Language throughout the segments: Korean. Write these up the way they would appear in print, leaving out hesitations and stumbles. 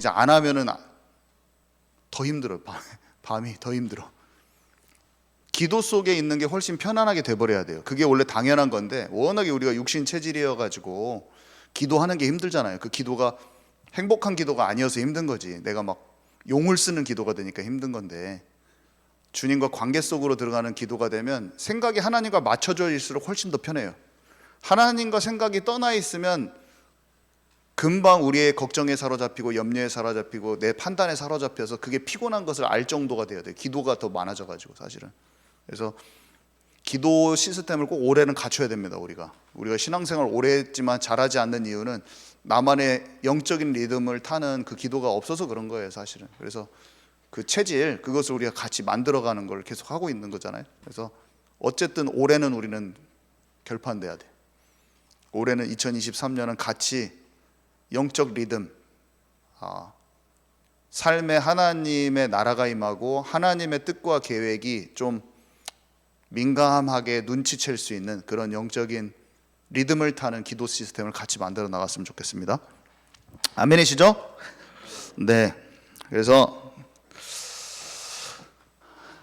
이제 안 하면은 더 힘들어요. 밤이 더 힘들어. 기도 속에 있는 게 훨씬 편안하게 돼버려야 돼요. 그게 원래 당연한 건데 워낙에 우리가 육신 체질이어가지고 기도하는 게 힘들잖아요. 그 기도가 행복한 기도가 아니어서 힘든 거지. 내가 막 용을 쓰는 기도가 되니까 힘든 건데, 주님과 관계 속으로 들어가는 기도가 되면 생각이 하나님과 맞춰져 있을수록 훨씬 더 편해요. 하나님과 생각이 떠나 있으면 금방 우리의 걱정에 사로잡히고 염려에 사로잡히고 내 판단에 사로잡혀서 그게 피곤한 것을 알 정도가 돼야 돼요. 기도가 더 많아져가지고 사실은. 그래서 기도 시스템을 꼭 올해는 갖춰야 됩니다. 우리가 신앙생활 오래 했지만 잘하지 않는 이유는 나만의 영적인 리듬을 타는 그 기도가 없어서 그런 거예요, 사실은. 그래서 그 체질, 그것을 우리가 같이 만들어가는 걸 계속 하고 있는 거잖아요. 그래서 어쨌든 올해는 우리는 결판돼야 돼. 올해는 2023년은 같이 영적 리듬, 삶에 하나님의 나라가 임하고 하나님의 뜻과 계획이 좀 민감하게 눈치챌 수 있는 그런 영적인 리듬을 타는 기도 시스템을 같이 만들어 나갔으면 좋겠습니다. 아멘이시죠? 네. 그래서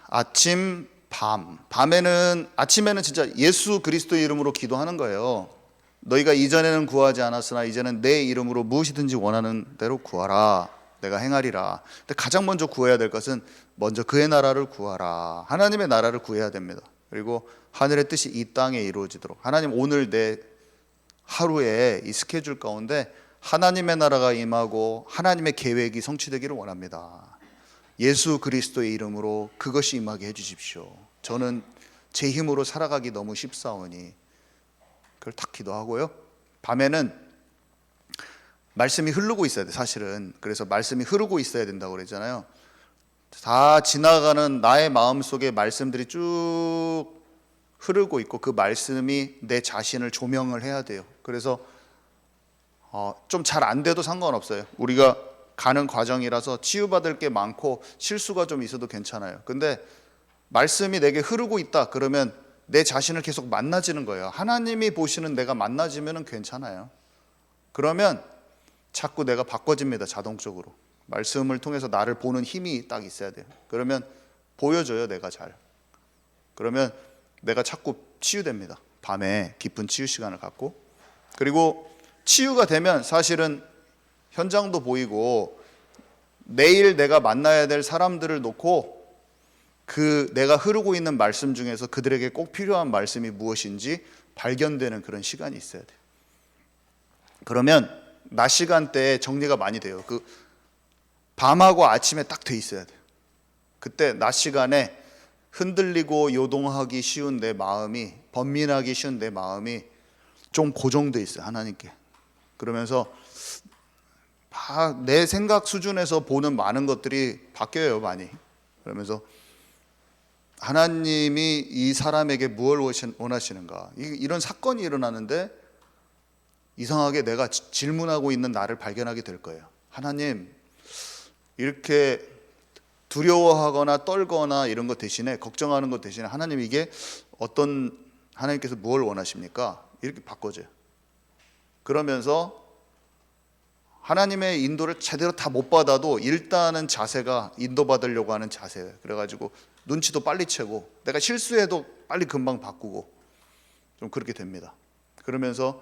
아침, 아침에는 진짜 예수 그리스도의 이름으로 기도하는 거예요. 너희가 이전에는 구하지 않았으나 이제는 내 이름으로 무엇이든지 원하는 대로 구하라. 내가 행하리라. 근데 가장 먼저 구해야 될 것은 먼저 그의 나라를 구하라. 하나님의 나라를 구해야 됩니다. 그리고 하늘의 뜻이 이 땅에 이루어지도록, 하나님 오늘 내 하루에 이 스케줄 가운데 하나님의 나라가 임하고 하나님의 계획이 성취되기를 원합니다. 예수 그리스도의 이름으로 그것이 임하게 해주십시오. 저는 제 힘으로 살아가기 너무 쉽사오니, 그걸 탁 기도하고요. 밤에는 말씀이 흐르고 있어야 돼, 사실은. 그래서 말씀이 흐르고 있어야 된다고 그랬잖아요. 다 지나가는 나의 마음속에 말씀들이 쭉 흐르고 있고 그 말씀이 내 자신을 조명을 해야 돼요. 그래서 좀 잘 안 돼도 상관없어요. 우리가 가는 과정이라서 치유받을 게 많고 실수가 좀 있어도 괜찮아요. 근데 말씀이 내게 흐르고 있다 그러면 내 자신을 계속 만나지는 거예요. 하나님이 보시는 내가 만나지면 괜찮아요. 그러면 자꾸 내가 바꿔집니다, 자동적으로. 말씀을 통해서 나를 보는 힘이 딱 있어야 돼요. 그러면 보여줘요, 내가 잘. 그러면 내가 자꾸 치유됩니다. 밤에 깊은 치유 시간을 갖고. 그리고 치유가 되면 사실은 현장도 보이고 내일 내가 만나야 될 사람들을 놓고 그 내가 흐르고 있는 말씀 중에서 그들에게 꼭 필요한 말씀이 무엇인지 발견되는 그런 시간이 있어야 돼요. 그러면 낮 시간대에 정리가 많이 돼요. 그 밤하고 아침에 딱 돼 있어야 돼요. 그때 낮 시간에 흔들리고 요동하기 쉬운 내 마음이, 번민하기 쉬운 내 마음이 좀 고정돼 있어요, 하나님께. 그러면서 내 생각 수준에서 보는 많은 것들이 바뀌어요, 많이. 그러면서 하나님이 이 사람에게 무엇을 원하시는가, 이런 사건이 일어나는데 이상하게 내가 질문하고 있는 나를 발견하게 될 거예요. 하나님, 이렇게 두려워하거나 떨거나 이런 것 대신에, 걱정하는 것 대신에 하나님, 이게 어떤, 하나님께서 뭘 원하십니까? 이렇게 바꿔줘요. 그러면서 하나님의 인도를 제대로 다 못 받아도 일단은 자세가 인도받으려고 하는 자세예요. 그래가지고 눈치도 빨리 채고 내가 실수해도 빨리 금방 바꾸고 좀 그렇게 됩니다. 그러면서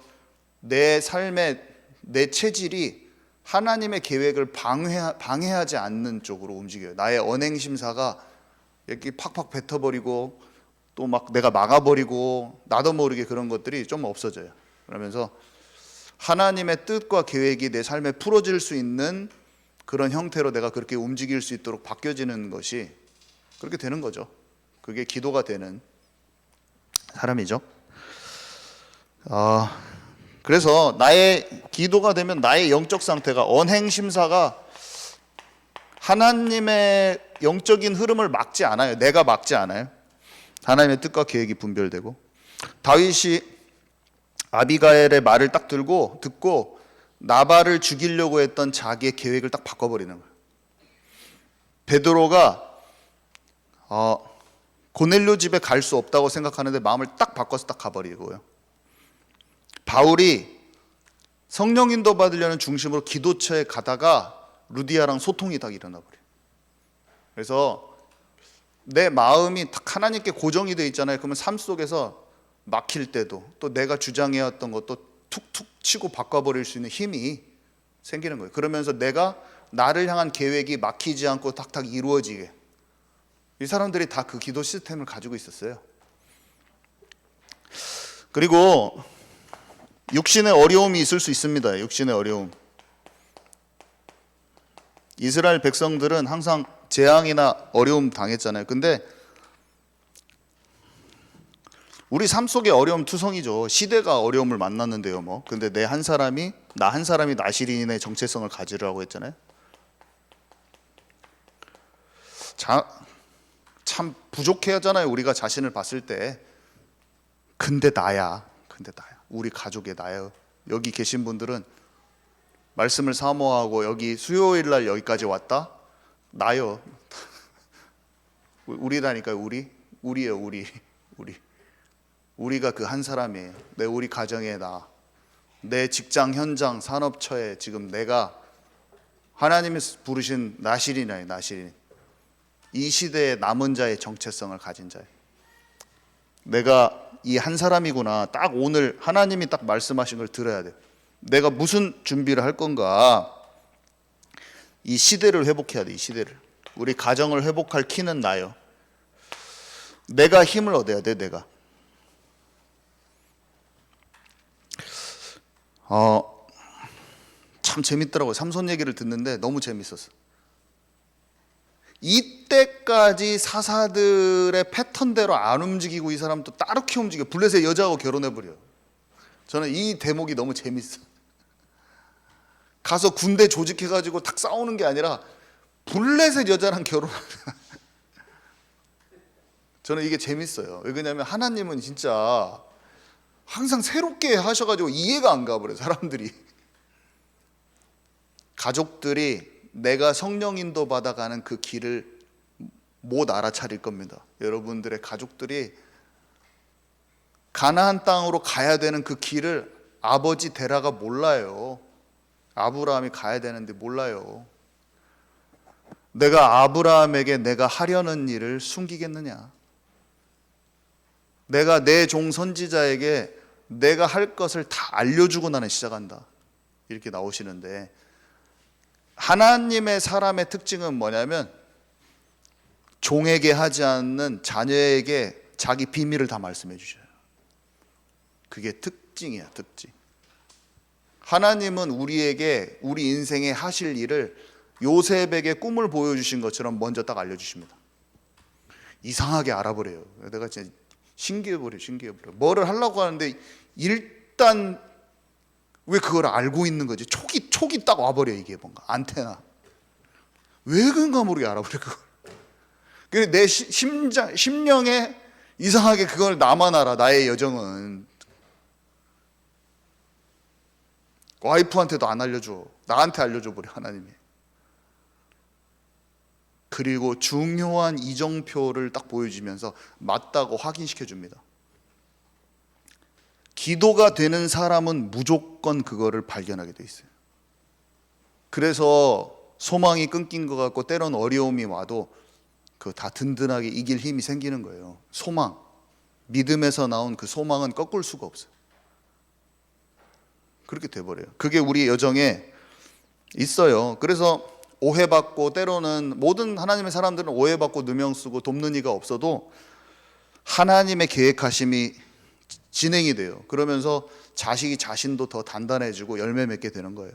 내 삶의 내 체질이 하나님의 계획을 방해하지 않는 쪽으로 움직여요. 나의 언행심사가 이렇게 팍팍 뱉어버리고 또 막 내가 막아버리고 나도 모르게 그런 것들이 좀 없어져요. 그러면서 하나님의 뜻과 계획이 내 삶에 풀어질 수 있는 그런 형태로 내가 그렇게 움직일 수 있도록 바뀌어지는 것이, 그렇게 되는 거죠. 그게 기도가 되는 사람이죠. 그래서 나의 기도가 되면 나의 영적 상태가, 언행심사가 하나님의 영적인 흐름을 막지 않아요. 내가 막지 않아요. 하나님의 뜻과 계획이 분별되고, 다윗이 아비가엘의 말을 딱 듣고 나발을 죽이려고 했던 자기의 계획을 딱 바꿔버리는 거예요. 베드로가 고넬료 집에 갈 수 없다고 생각하는데 마음을 딱 바꿔서 딱 가버리고요. 바울이 성령 인도 받으려는 중심으로 기도처에 가다가 루디아랑 소통이 딱 일어나 버려요. 그래서 내 마음이 딱 하나님께 고정이 돼 있잖아요. 그러면 삶 속에서 막힐 때도 또 내가 주장해왔던 것도 툭툭 치고 바꿔버릴 수 있는 힘이 생기는 거예요. 그러면서 내가 나를 향한 계획이 막히지 않고 탁탁 이루어지게. 이 사람들이 다 그 기도 시스템을 가지고 있었어요. 그리고 육신의 어려움이 있을 수 있습니다. 육신의 어려움. 이스라엘 백성들은 항상 재앙이나 어려움 당했잖아요. 근데 우리 삶 속에 어려움 투성이죠. 시대가 어려움을 만났는데요, 뭐. 근데 나 한 사람이 나시린의 정체성을 가지라고 했잖아요. 참 부족해하잖아요. 우리가 자신을 봤을 때. 근데 나야. 우리 가족의 나야. 여기 계신 분들은 말씀을 사모하고 여기 수요일 날 여기까지 왔다? 나요. 우리라니까요. 우리예요. 우리가 그 한 사람이에요. 우리 가정의 나, 내 직장 현장 산업처에 지금 내가 하나님이 부르신 나시린이에요. 나시린. 이 시대의 남은 자의 정체성을 가진 자예요. 내가 이 한 사람이구나. 딱 오늘 하나님이 딱 말씀하신 걸 들어야 돼요. 내가 무슨 준비를 할 건가? 이 시대를 회복해야 돼. 이 시대를. 우리 가정을 회복할 키는 나요. 내가 힘을 얻어야 돼. 내가. 참 재밌더라고요. 삼손 얘기를 듣는데 너무 재밌었어. 이때까지 사사들의 패턴대로 안 움직이고 이 사람 또 따르게 움직여. 블레셋 여자하고 결혼해버려. 저는 이 대목이 너무 재밌어. 가서 군대 조직해가지고 탁 싸우는 게 아니라 블레셋 여자랑 결혼하는. 저는 이게 재밌어요. 왜냐하면 하나님은 진짜 항상 새롭게 하셔가지고 이해가 안 가버려요. 사람들이. 가족들이 내가 성령 인도 받아가는 그 길을 못 알아차릴 겁니다. 여러분들의 가족들이 가나안 땅으로 가야 되는 그 길을 아버지 데라가 몰라요. 아브라함이 가야 되는데 몰라요. 내가 아브라함에게 내가 하려는 일을 숨기겠느냐? 내가 내 종 선지자에게 내가 할 것을 다 알려주고 나는 시작한다. 이렇게 나오시는데, 하나님의 사람의 특징은 뭐냐면 종에게 하지 않는 자녀에게 자기 비밀을 다 말씀해 주셔요. 그게 특징이야, 특징. 하나님은 우리에게 우리 인생에 하실 일을 요셉에게 꿈을 보여주신 것처럼 먼저 딱 알려주십니다. 이상하게 알아버려요. 내가 진짜 신기해버려. 뭐를 하려고 하는데 일단 왜 그걸 알고 있는 거지? 촉이 딱 와버려. 이게 뭔가 안테나. 왜 그런가 모르게 알아버려 그걸. 그래 내 심령에 이상하게 그걸 나만 알아. 나의 여정은. 와이프한테도 안 알려줘. 나한테 알려줘 버려 하나님이. 그리고 중요한 이정표를 딱 보여주면서 맞다고 확인시켜 줍니다. 기도가 되는 사람은 무조건 그거를 발견하게 돼 있어요. 그래서 소망이 끊긴 것 같고 때론 어려움이 와도 그 다 든든하게 이길 힘이 생기는 거예요. 소망, 믿음에서 나온 그 소망은 꺾을 수가 없어요. 그렇게 돼버려요. 그게 우리 여정에 있어요. 그래서 오해받고 때로는 모든 하나님의 사람들은 오해받고 누명 쓰고 돕는 이가 없어도 하나님의 계획하심이 진행이 돼요. 그러면서 자신도 더 단단해지고 열매 맺게 되는 거예요.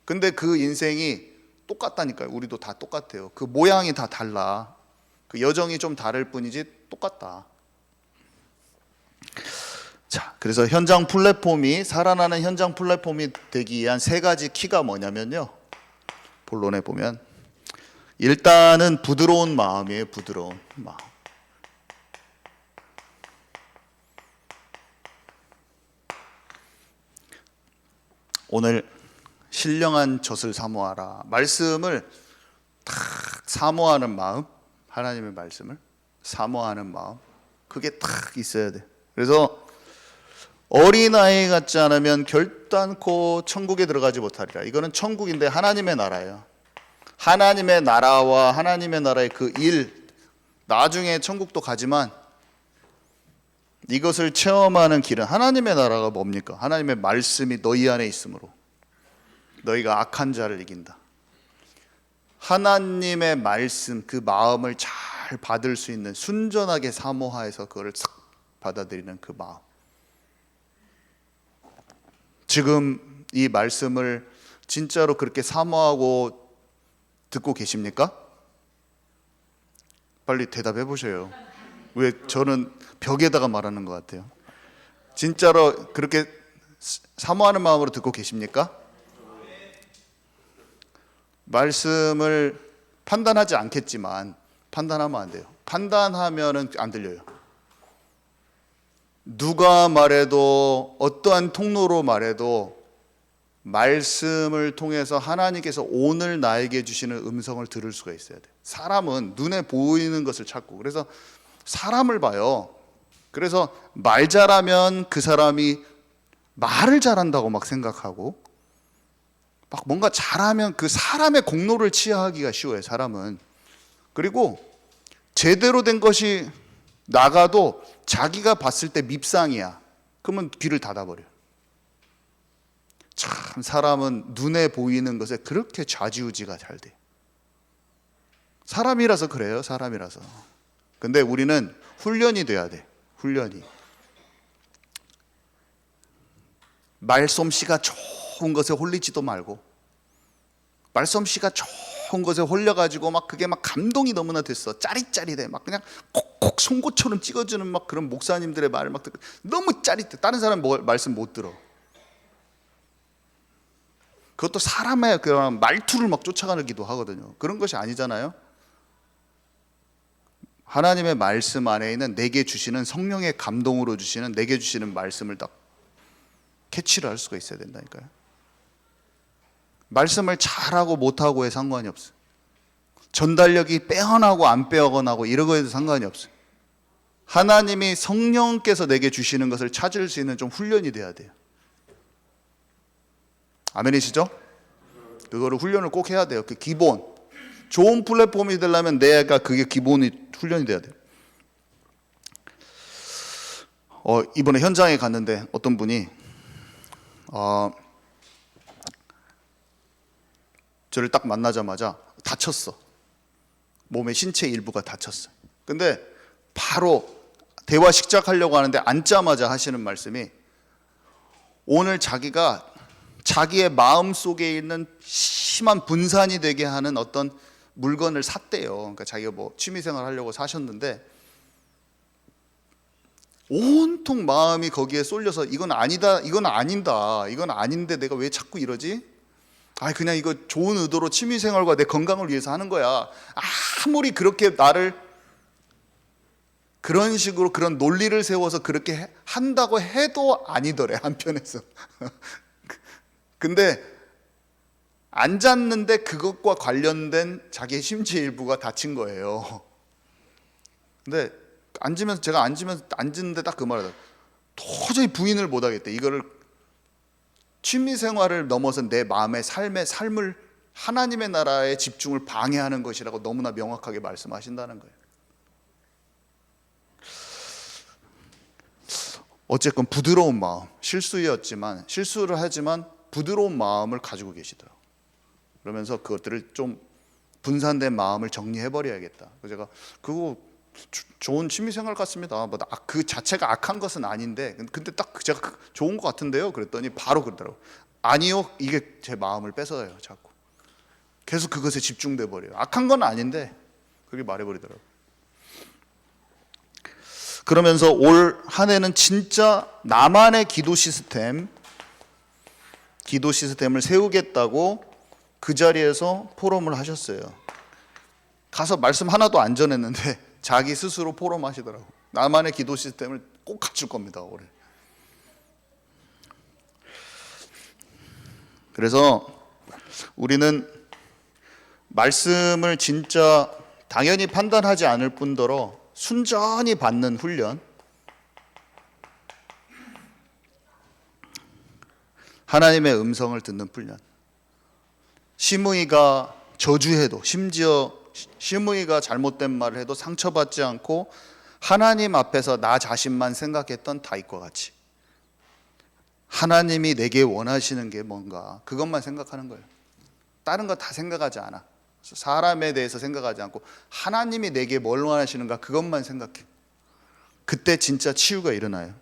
근데 그 인생이 똑같다니까요. 우리도 다 똑같아요. 그 모양이 다 달라. 그 여정이 좀 다를 뿐이지 똑같다. 자, 그래서 현장 플랫폼이 살아나는 현장 플랫폼이 되기 위한 세 가지 키가 뭐냐면요. 본론에 보면 일단은 부드러운 마음이에요. 부드러운 마음. 오늘 신령한 젖을 사모하라. 말씀을 딱 사모하는 마음, 하나님의 말씀을 사모하는 마음, 그게 딱 있어야 돼. 그래서 어린아이 같지 않으면 결단코 천국에 들어가지 못하리라. 이거는 천국인데 하나님의 나라예요. 하나님의 나라와 하나님의 나라의 그 일, 나중에 천국도 가지만 이것을 체험하는 길은 하나님의 나라가 뭡니까? 하나님의 말씀이 너희 안에 있으므로 너희가 악한 자를 이긴다. 하나님의 말씀, 그 마음을 잘 받을 수 있는, 순전하게 사모하여서 그거를 싹 받아들이는 그 마음. 지금 이 말씀을 진짜로 그렇게 사모하고 듣고 계십니까? 빨리 대답해 보셔요. 왜 저는 벽에다가 말하는 것 같아요? 진짜로 그렇게 사모하는 마음으로 듣고 계십니까? 말씀을 판단하지 않겠지만 판단하면 안 돼요. 판단하면은 안 들려요. 누가 말해도, 어떠한 통로로 말해도 말씀을 통해서 하나님께서 오늘 나에게 주시는 음성을 들을 수가 있어야 돼요. 사람은 눈에 보이는 것을 찾고, 그래서 사람을 봐요. 그래서 말 잘하면 그 사람이 말을 잘한다고 막 생각하고, 막 뭔가 잘하면 그 사람의 공로를 취하기가 쉬워요, 사람은. 그리고 제대로 된 것이 나가도 자기가 봤을 때 밉상이야. 그러면 귀를 닫아버려요. 참 사람은 눈에 보이는 것에 그렇게 좌지우지가 잘 돼. 사람이라서 그래요, 사람이라서. 근데 우리는 훈련이 돼야 돼, 훈련이. 말솜씨가 좋은 것에 홀리지도 말고, 말솜씨가 좋은 것에 홀려가지고 막 그게 막 감동이 너무나 됐어, 짜릿짜릿해, 막 그냥 콕콕 송곳처럼 찍어주는 막 그런 목사님들의 말을 막 듣고 너무 짜릿해. 다른 사람 말씀 못 들어. 그것도 사람의 그런 말투를 막 쫓아가기도 하거든요. 그런 것이 아니잖아요. 하나님의 말씀 안에 있는 내게 주시는 성령의 감동으로 주시는, 내게 주시는 말씀을 딱 캐치를 할 수가 있어야 된다니까요. 말씀을 잘하고 못하고에 상관이 없어요. 전달력이 빼어나고 안 빼어나고 이런 거에도 상관이 없어요. 하나님이 성령께서 내게 주시는 것을 찾을 수 있는 좀 훈련이 돼야 돼요. 아멘이시죠? 그거를 훈련을 꼭 해야 돼요. 그 기본. 좋은 플랫폼이 되려면 내가 그게 기본이 훈련이 돼야 돼요. 이번에 현장에 갔는데 어떤 분이 저를 딱 만나자마자 다쳤어. 몸의 신체 일부가 다쳤어. 근데 바로 대화 시작하려고 하는데 앉자마자 하시는 말씀이, 오늘 자기가 자기의 마음 속에 있는 심한 분산이 되게 하는 어떤 물건을 샀대요. 그러니까 자기가 뭐 취미생활 하려고 사셨는데 온통 마음이 거기에 쏠려서 이건 아니다, 이건 아닌다, 이건 아닌데 내가 왜 자꾸 이러지? 그냥 이거 좋은 의도로 취미생활과 내 건강을 위해서 하는 거야. 아무리 그렇게 나를 그런 식으로 그런 논리를 세워서 그렇게 한다고 해도 아니더래, 한편에서. 근데 앉았는데 그것과 관련된 자기의 신체 일부가 다친 거예요. 근데 제가 앉는데 딱 그 말을 하더라고요. 도저히 부인을 못 하겠대. 이거를 취미생활을 넘어서 내 마음의 삶을 하나님의 나라에 집중을 방해하는 것이라고 너무나 명확하게 말씀하신다는 거예요. 어쨌건 부드러운 마음, 실수를 하지만 부드러운 마음을 가지고 계시더라고요. 그러면서 그것들을 좀 분산된 마음을 정리해버려야겠다. 그래서 제가 그거 좋은 취미생활 같습니다. 그 자체가 악한 것은 아닌데, 근데 딱 제가 좋은 것 같은데요? 그랬더니 바로 그러더라고요. 아니요, 이게 제 마음을 뺏어요, 자꾸. 계속 그것에 집중돼 버려요. 악한 건 아닌데 그렇게 말해버리더라고요. 그러면서 올 한 해는 진짜 나만의 기도 시스템을 세우겠다고 그 자리에서 포럼을 하셨어요. 가서 말씀 하나도 안 전했는데 자기 스스로 포럼하시더라고. 나만의 기도 시스템을 꼭 갖출 겁니다, 올해. 그래서 우리는 말씀을 진짜 당연히 판단하지 않을 뿐더러 순전히 받는 훈련, 하나님의 음성을 듣는 훈련. 시므이가 저주해도, 심지어 심의가 잘못된 말을 해도 상처받지 않고 하나님 앞에서 나 자신만 생각했던 다윗과 같이 하나님이 내게 원하시는 게 뭔가 그것만 생각하는 거예요. 다른 거 다 생각하지 않아. 사람에 대해서 생각하지 않고 하나님이 내게 뭘 원하시는가 그것만 생각해. 그때 진짜 치유가 일어나요.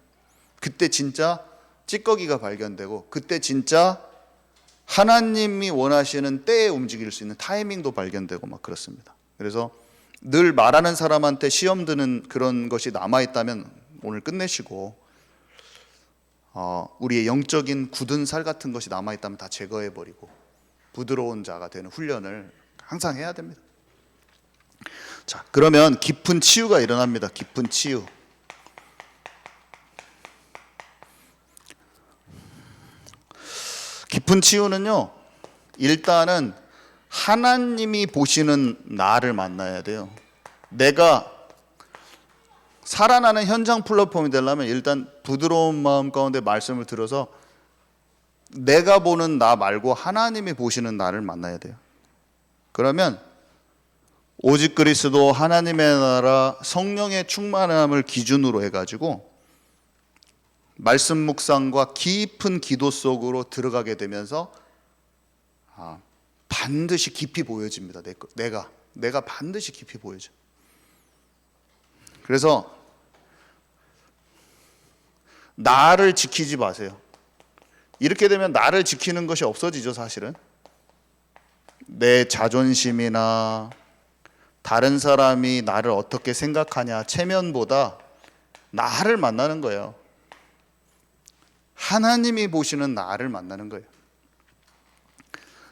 그때 진짜 찌꺼기가 발견되고, 그때 진짜 하나님이 원하시는 때에 움직일 수 있는 타이밍도 발견되고 막 그렇습니다. 그래서 늘 말하는 사람한테 시험 드는 그런 것이 남아있다면 오늘 끝내시고, 우리의 영적인 굳은 살 같은 것이 남아있다면 다 제거해버리고 부드러운 자가 되는 훈련을 항상 해야 됩니다. 자, 그러면 깊은 치유가 일어납니다. 깊은 치유. 깊은 치유는요, 일단은 하나님이 보시는 나를 만나야 돼요. 내가 살아나는 현장 플랫폼이 되려면 일단 부드러운 마음 가운데 말씀을 들어서 내가 보는 나 말고 하나님이 보시는 나를 만나야 돼요. 그러면 오직 그리스도, 하나님의 나라, 성령의 충만함을 기준으로 해가지고 말씀 묵상과 깊은 기도 속으로 들어가게 되면서 반드시 깊이 보여집니다. 내가 반드시 깊이 보여져. 그래서 나를 지키지 마세요. 이렇게 되면 나를 지키는 것이 없어지죠, 사실은. 내 자존심이나 다른 사람이 나를 어떻게 생각하냐, 체면보다 나를 만나는 거예요. 하나님이 보시는 나를 만나는 거예요.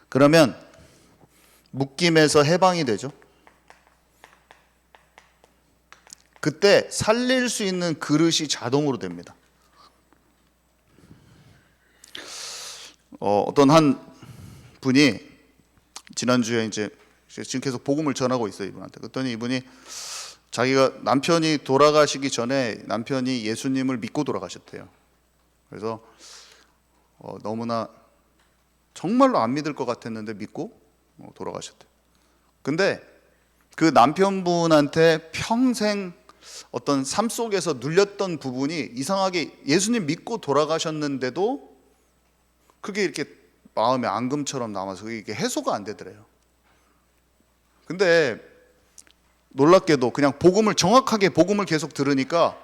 그러면 묶임에서 해방이 되죠. 그때 살릴 수 있는 그릇이 자동으로 됩니다. 어떤 한 분이 지난주에 이제 지금 계속 복음을 전하고 있어요, 이분한테. 그랬더니 이분이 자기가 남편이 돌아가시기 전에 남편이 예수님을 믿고 돌아가셨대요. 그래서 너무나 정말로 안 믿을 것 같았는데 믿고 돌아가셨대요. 근데 그 남편분한테 평생 어떤 삶 속에서 눌렸던 부분이 이상하게 예수님 믿고 돌아가셨는데도 그게 이렇게 마음에 앙금처럼 남아서 그게 해소가 안 되더래요. 근데 놀랍게도 그냥 정확하게 복음을 계속 들으니까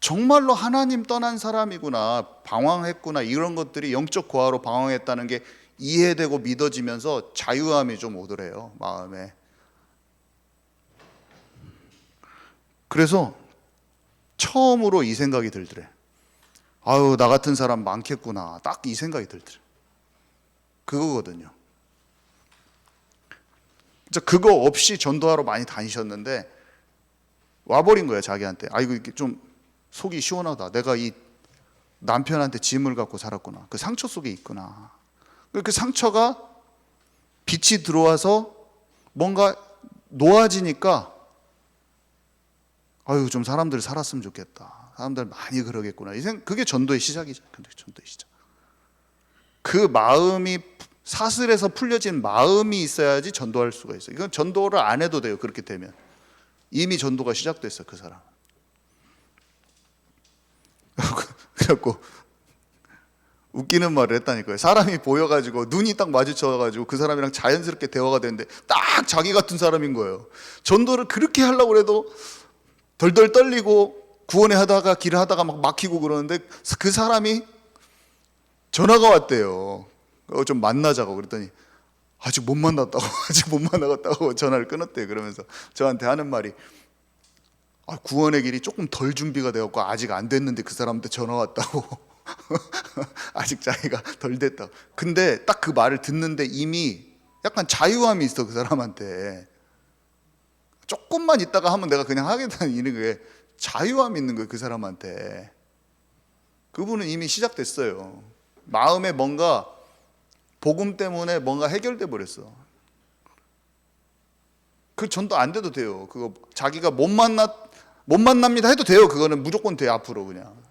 정말로 하나님 떠난 사람이구나, 방황했구나, 이런 것들이 영적 고아로 방황했다는 게 이해되고 믿어지면서 자유함이 좀 오더래요, 마음에. 그래서 처음으로 이 생각이 들더래. 아유, 나 같은 사람 많겠구나. 딱 이 생각이 들더래. 그거거든요. 그거 없이 전도하러 많이 다니셨는데 와버린 거예요, 자기한테. 아이고, 이게 좀 속이 시원하다. 내가 이 남편한테 짐을 갖고 살았구나. 그 상처 속에 있구나. 그 상처가 빛이 들어와서 뭔가 놓아지니까 아유, 좀 사람들 살았으면 좋겠다. 사람들 많이 그러겠구나. 그게 전도의 시작이죠. 전도의 시작. 그 마음이 사슬에서 풀려진 마음이 있어야지 전도할 수가 있어요. 이건 전도를 안 해도 돼요. 그렇게 되면 이미 전도가 시작됐어요, 그 사람. 그래갖고 웃기는 말을 했다니까요. 사람이 보여가지고 눈이 딱 마주쳐가지고 그 사람이랑 자연스럽게 대화가 되는데 딱 자기 같은 사람인 거예요. 전도를 그렇게 하려고 해도 덜덜 떨리고 구원회 하다가 길을 하다가 막 막히고 그러는데 그 사람이 전화가 왔대요. 좀 만나자고. 그랬더니 아직 못 만났다고, 아직 못 만나갔다고 전화를 끊었대요. 그러면서 저한테 하는 말이 구원의 길이 조금 덜 준비가 되었고 아직 안 됐는데 그 사람한테 전화 왔다고. 아직 자기가 덜 됐다고. 근데 딱 그 말을 듣는데 이미 약간 자유함이 있어, 그 사람한테. 조금만 있다가 하면 내가 그냥 하겠다는 이런 게 자유함이 있는 거예요, 그 사람한테. 그분은 이미 시작됐어요. 마음에 뭔가 복음 때문에 뭔가 해결돼 버렸어. 그 전도 안 돼도 돼요. 그거 자기가 못 만납니다 해도 돼요. 그거는 무조건 돼요, 앞으로. 그냥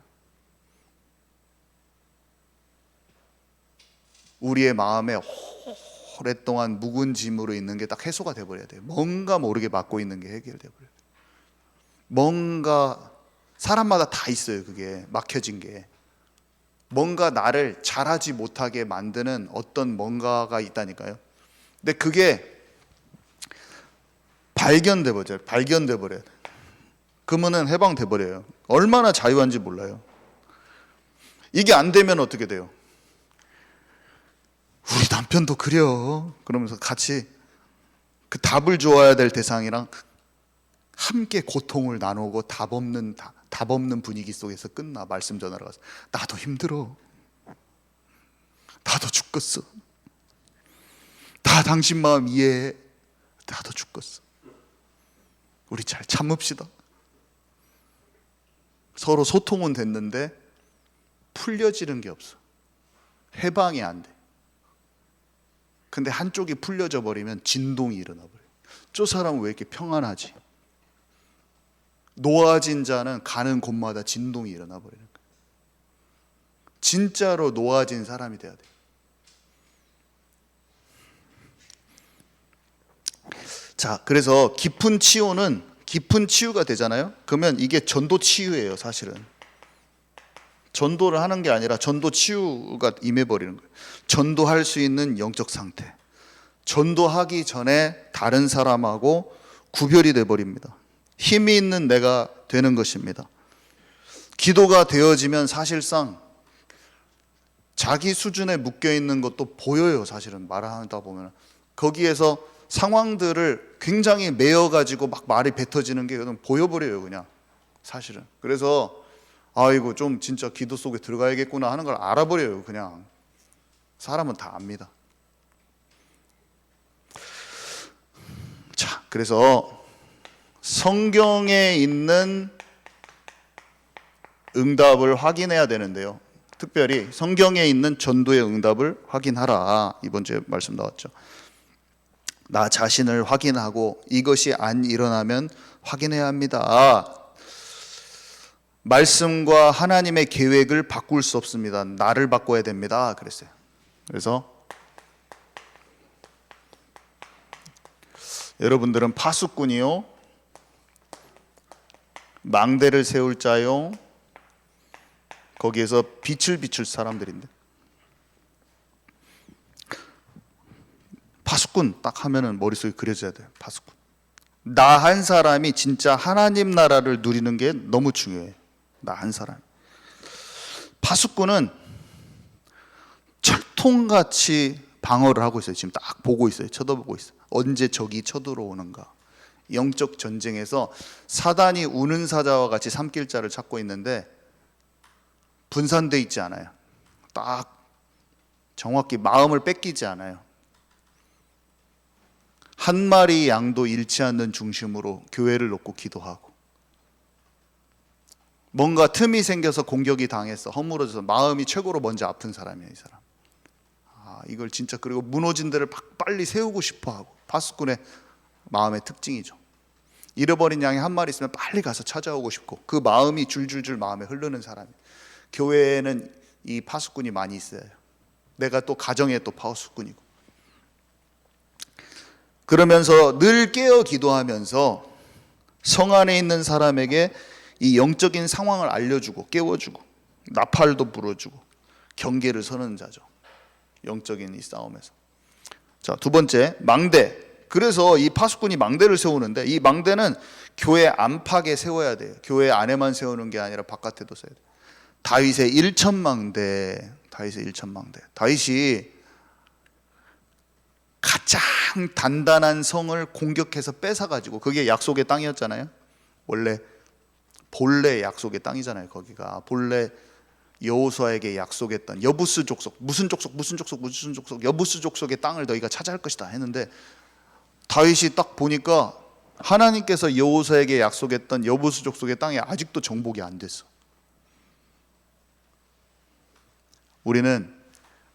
우리의 마음에 오랫동안 묵은 짐으로 있는 게 딱 해소가 돼버려야 돼요. 뭔가 모르게 맡고 있는 게 해결돼버려요. 뭔가 사람마다 다 있어요. 그게 막혀진 게 뭔가 나를 잘하지 못하게 만드는 어떤 뭔가가 있다니까요. 근데 그게 발견돼 버려요. 그러면은 해방돼 버려요. 얼마나 자유한지 몰라요. 이게 안 되면 어떻게 돼요? 우리 남편도 그래요. 그러면서 같이 그 답을 주어야 될 대상이랑 함께 고통을 나누고 답 없는 분위기 속에서 끝나. 말씀 전하러 가서 나도 힘들어. 나도 죽겠어. 다 당신 마음 이해해. 나도 죽겠어. 우리 잘 참읍시다. 서로 소통은 됐는데 풀려지는 게 없어. 해방이 안 돼. 근데 한쪽이 풀려져 버리면 진동이 일어나 버려요. 저 사람은 왜 이렇게 평안하지? 놓아진 자는 가는 곳마다 진동이 일어나 버리는 거예요. 진짜로 놓아진 사람이 돼야 돼요. 자, 그래서 깊은 치유가 되잖아요. 그러면 이게 전도 치유예요, 사실은. 전도를 하는 게 아니라 전도 치유가 임해버리는 거예요. 전도할 수 있는 영적 상태. 전도하기 전에 다른 사람하고 구별이 돼버립니다. 힘이 있는 내가 되는 것입니다. 기도가 되어지면 사실상 자기 수준에 묶여있는 것도 보여요. 사실은 말하다 보면 거기에서 상황들을 굉장히 메어가지고 막 말이 뱉어지는 게 보여버려요. 그냥 사실은. 그래서 아이고 좀 진짜 기도 속에 들어가야겠구나 하는 걸 알아버려요. 그냥 사람은 다 압니다. 자, 그래서 성경에 있는 응답을 확인해야 되는데요. 특별히 성경에 있는 전도의 응답을 확인하라. 이번 주에 말씀 나왔죠. 나 자신을 확인하고 이것이 안 일어나면 확인해야 합니다. 말씀과 하나님의 계획을 바꿀 수 없습니다. 나를 바꿔야 됩니다. 그랬어요. 그래서 여러분들은 파수꾼이요, 망대를 세울 자요, 거기에서 빛을 비출 사람들인데, 파수꾼 딱 하면은 머릿속에 그려져야 돼요. 파수꾼. 나 한 사람이 진짜 하나님 나라를 누리는 게 너무 중요해요. 나 한 사람. 파수꾼은 철통같이 방어를 하고 있어요. 지금 딱 보고 있어요. 쳐다보고 있어요. 언제 적이 쳐들어오는가. 영적 전쟁에서 사단이 우는 사자와 같이 삼킬 자를 찾고 있는데 분산돼 있지 않아요. 딱 정확히 마음을 뺏기지 않아요. 한 마리 양도 잃지 않는 중심으로 교회를 놓고 기도하고, 뭔가 틈이 생겨서 공격이 당해서 허물어져서 마음이 최고로 먼저 아픈 사람이에요. 이 사람. 이걸 진짜, 그리고 무너진 데를 빨리 세우고 싶어하고, 파수꾼의 마음의 특징이죠. 잃어버린 양이 한 마리 있으면 빨리 가서 찾아오고 싶고, 그 마음이 줄줄줄 마음에 흐르는 사람이에요. 교회에는 이 파수꾼이 많이 있어요. 내가 또 가정에 또 파수꾼이고. 그러면서 늘 깨어 기도하면서 성 안에 있는 사람에게 이 영적인 상황을 알려주고 깨워주고 나팔도 불어주고 경계를 서는 자죠. 영적인 이 싸움에서. 자, 두 번째, 망대. 그래서 이 파수꾼이 망대를 세우는데, 이 망대는 교회 안팎에 세워야 돼요. 교회 안에만 세우는 게 아니라 바깥에도 세워야 돼요. 다윗의 일천망대. 다윗이 가장 단단한 성을 공격해서 뺏어가지고, 그게 약속의 땅이었잖아요. 원래 본래 약속의 땅이잖아요. 거기가 본래 여호수아에게 약속했던 여부스 족속, 무슨 족속 여부스 족속의 땅을 너희가 차지할 것이다 했는데, 다윗이 딱 보니까 하나님께서 여호수아에게 약속했던 여부스 족속의 땅이 아직도 정복이 안 됐어. 우리는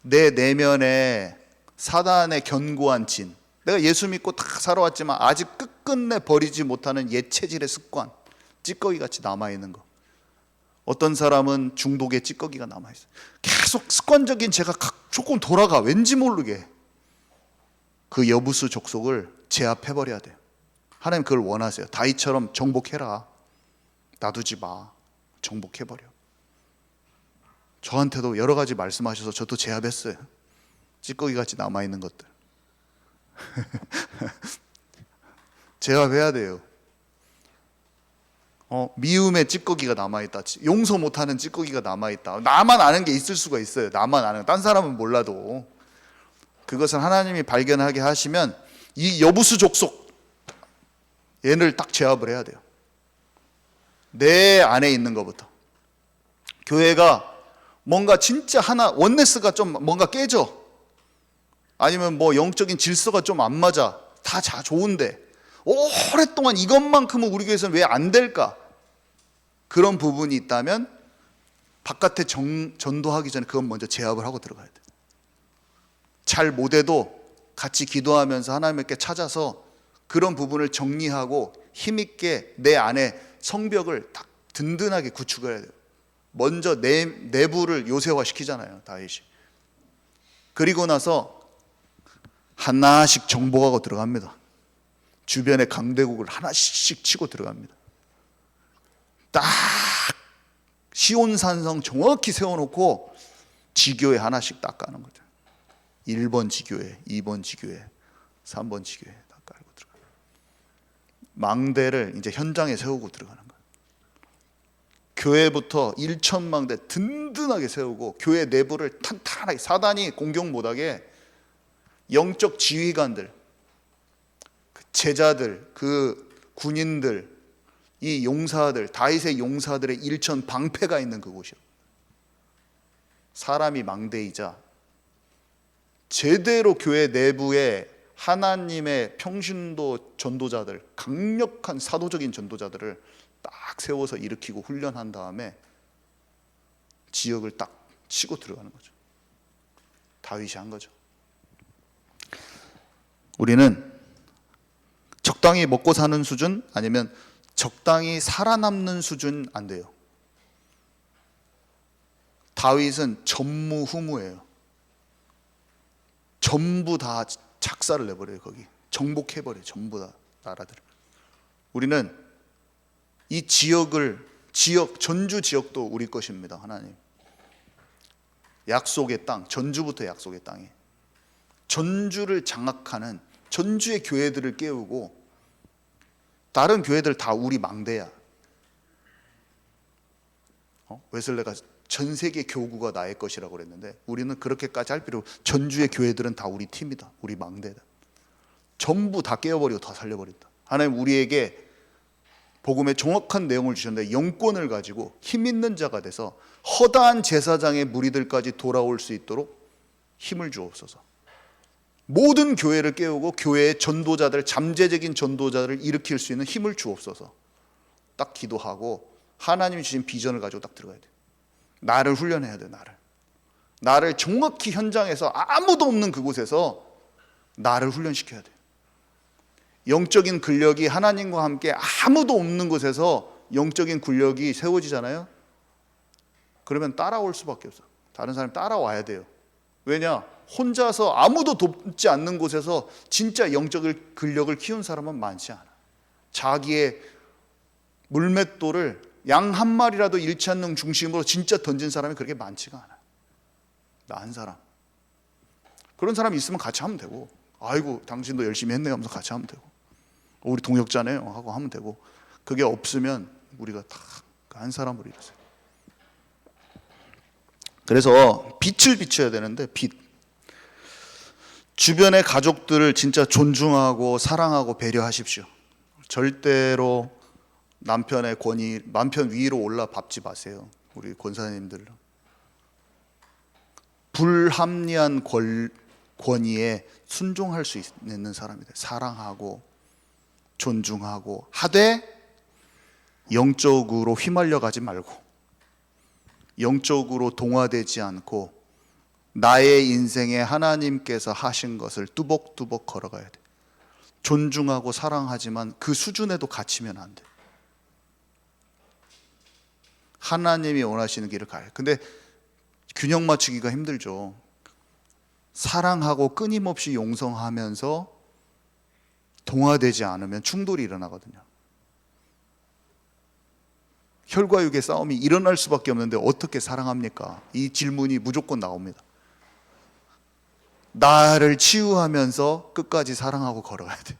내 내면에 사단의 견고한 진, 내가 예수 믿고 다 살아왔지만 아직 끝끝내 버리지 못하는 옛 체질의 습관, 찌꺼기같이 남아있는 거. 어떤 사람은 중독의 찌꺼기가 남아있어요. 계속 습관적인 죄가 조금 돌아가, 왠지 모르게. 그 여부수 족속을 제압해버려야 돼요. 하나님 그걸 원하세요. 다윗처럼 정복해라. 놔두지 마. 정복해버려. 저한테도 여러 가지 말씀하셔서 저도 제압했어요. 찌꺼기같이 남아있는 것들. 제압해야 돼요. 미움의 찌꺼기가 남아있다. 용서 못하는 찌꺼기가 남아있다. 나만 아는 게 있을 수가 있어요. 나만 아는. 딴 사람은 몰라도. 그것을 하나님이 발견하게 하시면 이 여부수 족속 얘를 딱 제압을 해야 돼요. 내 안에 있는 것부터. 교회가 뭔가 진짜 하나 원네스가 좀 뭔가 깨져. 아니면 뭐 영적인 질서가 좀 안 맞아. 다 좋은데 오랫동안 이것만큼은 우리 교회에서는 왜 안 될까? 그런 부분이 있다면 바깥에 전도하기 전에 그건 먼저 제압을 하고 들어가야 돼. 잘 못해도 같이 기도하면서 하나님께 찾아서 그런 부분을 정리하고 힘있게 내 안에 성벽을 딱 든든하게 구축해야 돼요. 먼저 내부를 요새화 시키잖아요, 다윗이. 그리고 나서 하나씩 정복하고 들어갑니다. 주변에 강대국을 하나씩 치고 들어갑니다. 딱 시온산성 정확히 세워놓고 지교회 하나씩 딱 가는 거죠. 1번 지교회, 2번 지교회, 3번 지교회 딱 깔고 들어가요. 망대를 이제 현장에 세우고 들어가는 거예요. 교회부터 1천망대 든든하게 세우고 교회 내부를 탄탄하게, 사단이 공격 못하게 영적 지휘관들, 그 제자들, 그 군인들, 이 용사들, 다윗의 용사들의 일천 방패가 있는 그곳이요. 사람이 망대이자 제대로 교회 내부에 하나님의 평신도 전도자들, 강력한 사도적인 전도자들을 딱 세워서 일으키고 훈련한 다음에 지역을 딱 치고 들어가는 거죠. 다윗이 한 거죠. 우리는 적당히 먹고 사는 수준, 아니면 적당히 살아남는 수준 안 돼요. 다윗은 전무후무예요. 전부 다 작사를 내버려요. 거기 정복해버려요. 전부 다 나라들을. 우리는 이 지역, 전주 지역도 우리 것입니다. 하나님 약속의 땅, 전주부터 약속의 땅에 전주를 장악하는, 전주의 교회들을 깨우고, 다른 교회들 다 우리 망대야. 웨슬레가 전 세계 교구가 나의 것이라고 그랬는데 우리는 그렇게까지 할 필요 없고, 전주의 교회들은 다 우리 팀이다. 우리 망대다. 전부 다 깨어버리고 다 살려버린다. 하나님 우리에게 복음의 정확한 내용을 주셨는데 영권을 가지고 힘 있는 자가 돼서 허다한 제사장의 무리들까지 돌아올 수 있도록 힘을 주옵소서. 모든 교회를 깨우고 교회의 전도자들, 잠재적인 전도자들을 일으킬 수 있는 힘을 주옵소서. 딱 기도하고 하나님이 주신 비전을 가지고 딱 들어가야 돼요. 나를 훈련해야 돼요. 나를 정확히 현장에서 아무도 없는 그곳에서 나를 훈련시켜야 돼요. 영적인 근력이 하나님과 함께 아무도 없는 곳에서 영적인 근력이 세워지잖아요. 그러면 따라올 수밖에 없어요. 다른 사람이 따라와야 돼요. 왜냐? 혼자서 아무도 돕지 않는 곳에서 진짜 영적 근력을 키운 사람은 많지 않아. 자기의 물맷돌을 양 한 마리라도 잃지 않는 중심으로 진짜 던진 사람이 그렇게 많지가 않아. 나 한 사람. 그런 사람이 있으면 같이 하면 되고, 아이고 당신도 열심히 했네 하면서 같이 하면 되고, 우리 동역자네요 하고 하면 되고, 그게 없으면 우리가 다 한 사람으로 일하세요. 그래서 빛을 비춰야 되는데, 빛. 주변의 가족들을 진짜 존중하고 사랑하고 배려하십시오. 절대로 남편의 권위, 남편 위로 올라 밟지 마세요. 우리 권사님들. 불합리한 권위에 순종할 수 있는 사람이 돼요. 사랑하고 존중하고 하되 영적으로 휘말려 가지 말고, 영적으로 동화되지 않고 나의 인생에 하나님께서 하신 것을 뚜벅뚜벅 걸어가야 돼. 존중하고 사랑하지만 그 수준에도 갇히면 안 돼. 하나님이 원하시는 길을 가요. 근데 균형 맞추기가 힘들죠. 사랑하고 끊임없이 용서하면서 동화되지 않으면 충돌이 일어나거든요. 혈과 육의 싸움이 일어날 수밖에 없는데 어떻게 사랑합니까? 이 질문이 무조건 나옵니다. 나를 치유하면서 끝까지 사랑하고 걸어야 돼.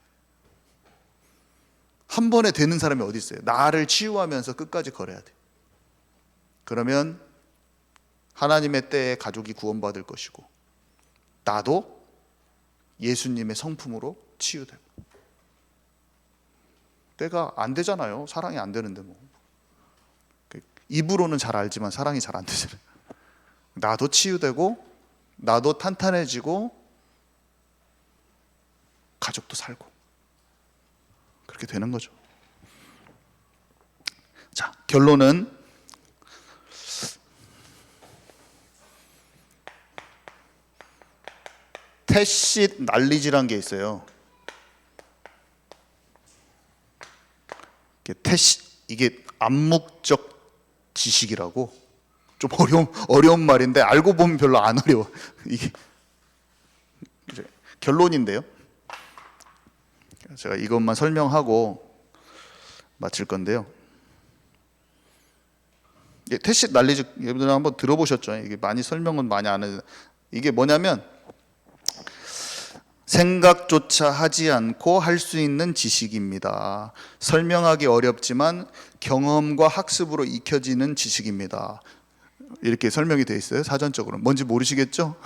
한 번에 되는 사람이 어디 있어요? 나를 치유하면서 끝까지 걸어야 돼. 그러면 하나님의 때에 가족이 구원받을 것이고 나도 예수님의 성품으로 치유되고. 때가 안 되잖아요. 사랑이 안 되는데 뭐. 입으로는 잘 알지만 사랑이 잘 안 되잖아요. 나도 치유되고 나도 탄탄해지고 가족도 살고 그렇게 되는 거죠. 자, 결론은 태씰 난리지란 게 있어요. 이게 암묵적 지식이라고 좀 어려운 말인데 알고 보면 별로 안 어려워. 이게 결론인데요. 제가 이것만 설명하고 마칠 건데요. 태씰 난리지 여러분들 한번 들어보셨죠? 이게 많이 설명은 많이 안 해요. 이게 뭐냐면 생각조차 하지 않고 할 수 있는 지식입니다. 설명하기 어렵지만 경험과 학습으로 익혀지는 지식입니다. 이렇게 설명이 되어 있어요. 사전적으로. 뭔지 모르시겠죠?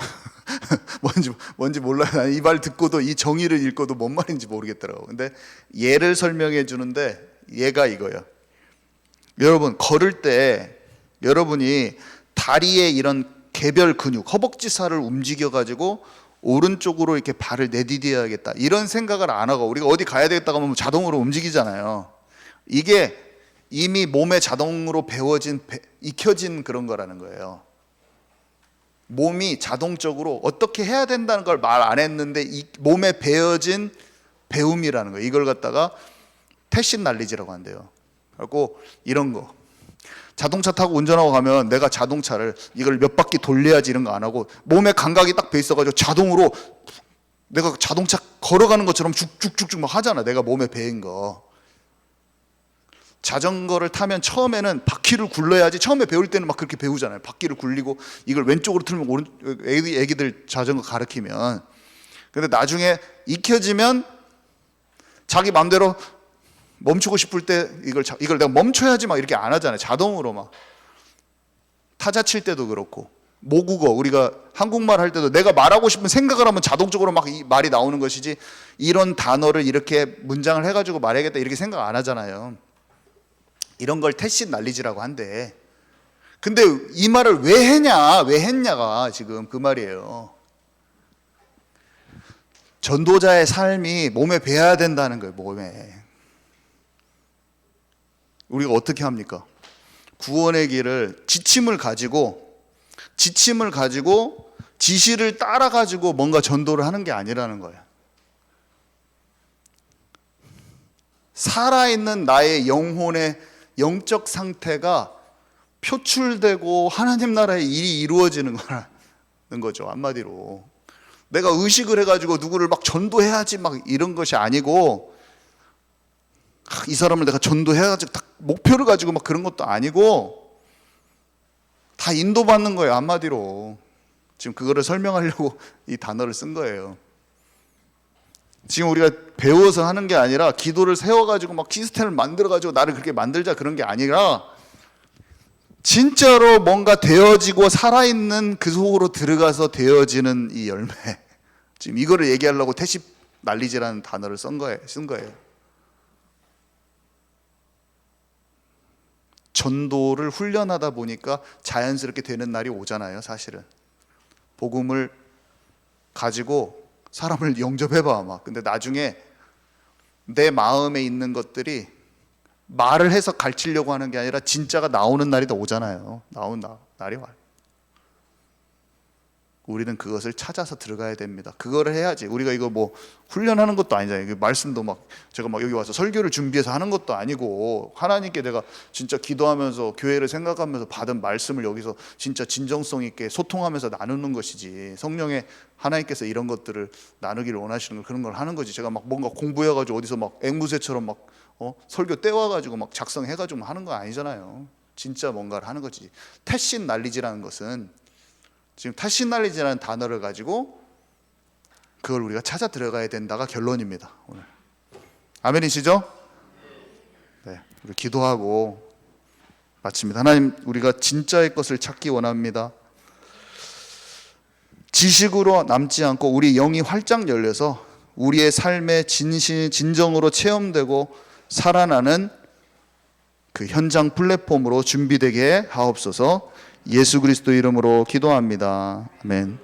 뭔지 몰라요. 이 말 듣고도 이 정의를 읽고도 뭔 말인지 모르겠더라고요. 근데 예를 설명해 주는데 예가 이거예요. 여러분 걸을 때 여러분이 다리에 이런 개별 근육, 허벅지살을 움직여 가지고 오른쪽으로 이렇게 발을 내디뎌야겠다 이런 생각을 안 하고 우리가 어디 가야 되겠다고 하면 자동으로 움직이잖아요. 이게 이미 몸에 자동으로 익혀진 그런 거라는 거예요. 몸이 자동적으로 어떻게 해야 된다는 걸 말 안 했는데 이 몸에 배어진 배움이라는 거예요. 이걸 갖다가 태씰 난리지라고 한대요. 그리고 이런 거 자동차 타고 운전하고 가면 내가 자동차를 이걸 몇 바퀴 돌려야지 이런 거 안 하고 몸에 감각이 딱 배 있어가지고 자동으로 내가 자동차 걸어가는 것처럼 쭉쭉쭉쭉 막 하잖아. 내가 몸에 배인 거. 자전거를 타면 처음에는 바퀴를 굴러야지. 처음에 배울 때는 막 그렇게 배우잖아요. 바퀴를 굴리고 이걸 왼쪽으로 틀면 애기들 자전거 가르치면. 근데 나중에 익혀지면 자기 마음대로 멈추고 싶을 때 이걸 내가 멈춰야지 막 이렇게 안 하잖아요. 자동으로 막. 타자 칠 때도 그렇고 모국어 우리가 한국말 할 때도 내가 말하고 싶은 생각을 하면 자동적으로 막 이 말이 나오는 것이지 이런 단어를 이렇게 문장을 해가지고 말해야겠다 이렇게 생각 안 하잖아요. 이런 걸 태씰 난리지라고 한대. 근데 이 말을 왜 했냐가 지금 그 말이에요. 전도자의 삶이 몸에 배어야 된다는 거예요. 몸에. 우리가 어떻게 합니까? 구원의 길을 지침을 가지고 지시를 따라 가지고 뭔가 전도를 하는 게 아니라는 거예요. 살아있는 나의 영혼의 영적 상태가 표출되고 하나님 나라의 일이 이루어지는 거라는 거죠. 한마디로 내가 의식을 해가지고 누구를 막 전도해야지 막 이런 것이 아니고 이 사람을 내가 전도해가지고 딱 목표를 가지고 막 그런 것도 아니고 다 인도받는 거예요. 한마디로 지금 그거를 설명하려고 이 단어를 쓴 거예요. 지금 우리가 배워서 하는 게 아니라 기도를 세워가지고 막 시스템을 만들어가지고 나를 그렇게 만들자 그런 게 아니라 진짜로 뭔가 되어지고 살아있는 그 속으로 들어가서 되어지는 이 열매. 지금 이거를 얘기하려고 태씰 난리지라는 단어를 쓴 거예요. 전도를 훈련하다 보니까 자연스럽게 되는 날이 오잖아요. 사실은 복음을 가지고 사람을 영접해봐 막. 근데 나중에 내 마음에 있는 것들이 말을 해서 가르치려고 하는 게 아니라 진짜가 나오는 날이 더 오잖아요. 나온 날이 와요. 우리는 그것을 찾아서 들어가야 됩니다. 그거를 해야지. 우리가 이거 뭐 훈련하는 것도 아니잖아요. 말씀도 막 제가 막 여기 와서 설교를 준비해서 하는 것도 아니고, 하나님께 내가 진짜 기도하면서 교회를 생각하면서 받은 말씀을 여기서 진짜 진정성 있게 소통하면서 나누는 것이지, 성령의 하나님께서 이런 것들을 나누기를 원하시는 걸, 그런 걸 하는 거지. 제가 막 뭔가 공부해가지고 어디서 막 앵무새처럼 막 설교 떼와가지고 막 작성해가지고 하는 거 아니잖아요. 진짜 뭔가를 하는 거지. 태신 난리지라는 것은, 지금 탈신날리지라는 단어를 가지고 그걸 우리가 찾아 들어가야 된다가 결론입니다. 오늘 아멘이시죠? 네, 우리 기도하고 마칩니다. 하나님, 우리가 진짜의 것을 찾기 원합니다. 지식으로 남지 않고 우리 영이 활짝 열려서 우리의 삶의 진정으로 체험되고 살아나는 그 현장 플랫폼으로 준비되게 하옵소서. 예수 그리스도 이름으로 기도합니다. 아멘.